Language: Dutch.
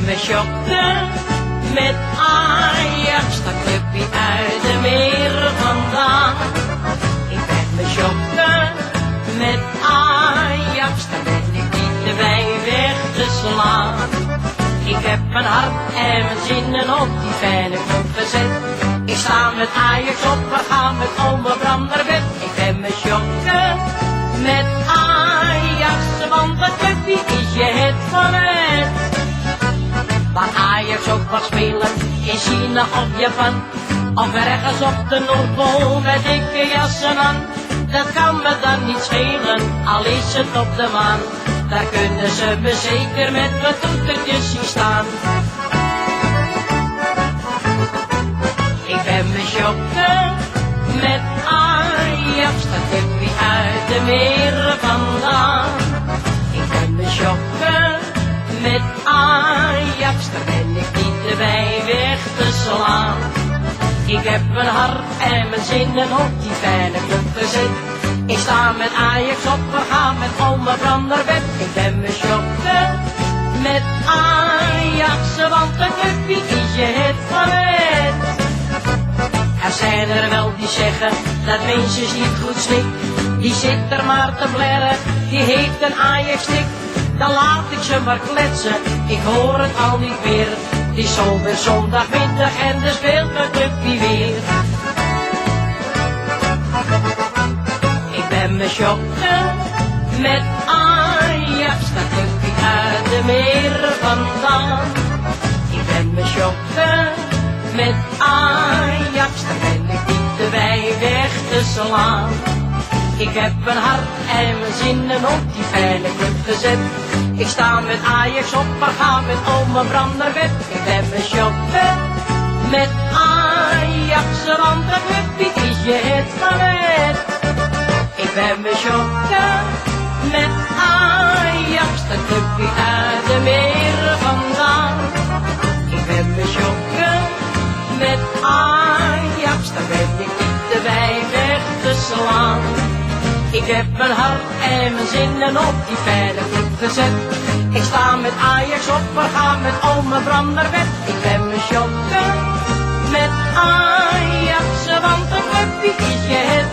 me shocken met Ajax, dat clubje uit de meer vandaan. Ik ben me shocken met Ajax, daar ben ik niet te bij weg te slaan. Ik heb mijn hart en mijn zinnen op die fijne club gezet. Ik sta met Ajax op, we gaan met ome Bram naar bed. Ik ben me shocken met Ajax, want dat clubje is je het van het. Waar Ajax ook mag spelen, in China of Japan, of ergens op de Noordpool met dikke jassen aan. Dat kan me dan niet schelen, al is het op de maan. Daar kunnen ze me zeker met mijn toetertjes zien staan. Ik ben me shocken met Ajax, dat clubje uit de meer vandaan. Ik ben me shocken met Ajax, daar ben ik niet te bij weg te slaan. Ik heb mijn hart en mijn zinnen op die fijne club gezet. Ik sta met Ajax op, we gaan met ome Bram naar bed. Ik ben me shocken met Ajax, want een clubje is je het van het. Er zijn er wel die zeggen dat mensen niet goed slikt. Die zit er maar te blerren, die heeft een Ajax-stik. Dan laat ik ze maar kletsen, ik hoor het al niet meer. Die is alweer zondagmiddag en de speelt mijn clubje weer. Ik ben me shocken met Ajax, dat clubje uit de meer vandaan. Ik ben me shocken met Ajax, daar ben ik niet te bij weg te slaan. Ik heb mijn hart en mijn zinnen op die fijne club gezet. Ik sta met Ajax op, maar ga met ome Bram naar bed. Ik ben me shocken met Ajax, want dat clubje is je het van het. Ik ben me shocken met Ajax, dat clubje uit de meer vandaan. Ik ben me shocken met Ajax, daar ben ik niet te bij weg te slaan. Ik heb mijn hart en mijn zinnen op die fijne club gezet. Ik sta met Ajax op, we gaan met ome Bram naar bed. Ik ben me shocken met Ajax, want een clubje is je het